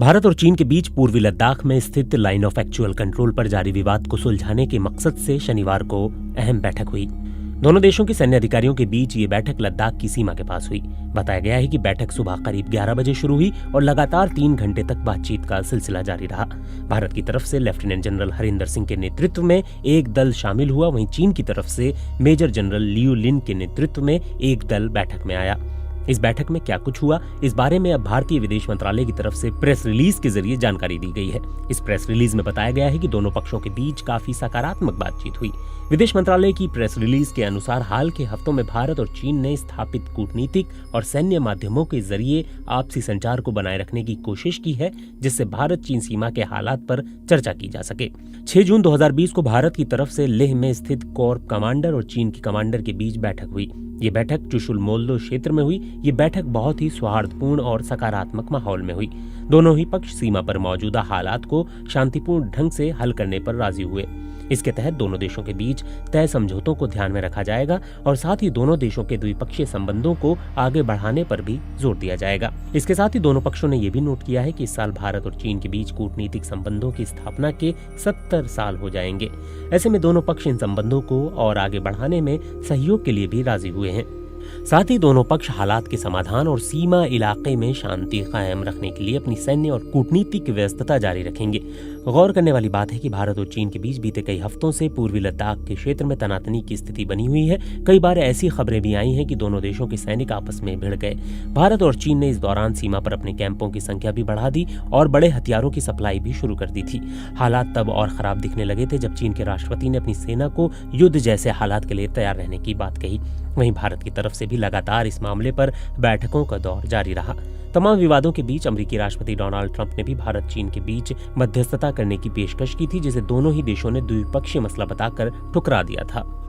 भारत और चीन के बीच पूर्वी लद्दाख में स्थित लाइन ऑफ एक्चुअल कंट्रोल पर जारी विवाद को सुलझाने के मकसद से शनिवार को अहम बैठक हुई। दोनों देशों के सैन्य अधिकारियों के बीच ये बैठक लद्दाख की सीमा के पास हुई। बताया गया है कि बैठक सुबह करीब 11 बजे शुरू हुई और लगातार 3 घंटे तक बातचीत का सिलसिला जारी रहा। भारत की तरफ से लेफ्टिनेंट जनरल हरिंदर सिंह के नेतृत्व में एक दल शामिल हुआ, वहीं चीन की तरफ से मेजर जनरल लियू लिन के नेतृत्व में एक दल बैठक में आया। इस बैठक में क्या कुछ हुआ, इस बारे में अब भारतीय विदेश मंत्रालय की तरफ से प्रेस रिलीज के जरिए जानकारी दी गई है। इस प्रेस रिलीज में बताया गया है कि दोनों पक्षों के बीच काफी सकारात्मक बातचीत हुई। विदेश मंत्रालय की प्रेस रिलीज के अनुसार हाल के हफ्तों में भारत और चीन ने स्थापित कूटनीतिक और सैन्य माध्यमों के जरिए आपसी संचार को बनाए रखने की कोशिश की है, जिससे भारत चीन सीमा के हालात पर चर्चा की जा सके। 6 जून 2020 को भारत की तरफ से लेह में स्थित कोर कमांडर और चीन के कमांडर के बीच बैठक हुई। ये बैठक चुशुल मोल्दो क्षेत्र में हुई। ये बैठक बहुत ही सौहार्दपूर्ण और सकारात्मक माहौल में हुई। दोनों ही पक्ष सीमा पर मौजूदा हालात को शांतिपूर्ण ढंग से हल करने पर राजी हुए। इसके तहत दोनों देशों के बीच तय समझौतों को ध्यान में रखा जाएगा और साथ ही दोनों देशों के द्विपक्षीय संबंधों को आगे बढ़ाने पर भी जोर दिया जाएगा। इसके साथ ही दोनों पक्षों ने यह भी नोट किया है कि इस साल भारत और चीन के बीच कूटनीतिक संबंधों की स्थापना के 70 साल हो जाएंगे। ऐसे में दोनों पक्ष इन संबंधों को और आगे बढ़ाने में सहयोग के लिए भी राजी हुए हैं। साथ ही दोनों पक्ष हालात के समाधान और सीमा इलाके में शांति कायम रखने के लिए अपनी सैन्य और कूटनीतिक व्यस्तता जारी रखेंगे। गौर करने वाली बात है कि भारत और चीन के बीच बीते कई हफ्तों से पूर्वी लद्दाख के क्षेत्र में तनातनी की स्थिति बनी हुई है। कई बार ऐसी खबरें भी आई हैं कि दोनों देशों के सैनिक आपस में भिड़ गए। भारत और चीन ने इस दौरान सीमा पर अपने कैंपों की संख्या भी बढ़ा दी और बड़े हथियारों की सप्लाई भी शुरू कर दी थी। हालात तब और खराब दिखने लगे थे जब चीन के राष्ट्रपति ने अपनी सेना को युद्ध जैसे हालात के लिए तैयार रहने की बात कही। वहीं भारत की तरफ से भी लगातार इस मामले पर बैठकों का दौर जारी रहा। तमाम विवादों के बीच अमेरिकी राष्ट्रपति डोनाल्ड ट्रंप ने भी भारत चीन के बीच मध्यस्थता करने की पेशकश की थी, जिसे दोनों ही देशों ने द्विपक्षीय मसला बताकर ठुकरा दिया था।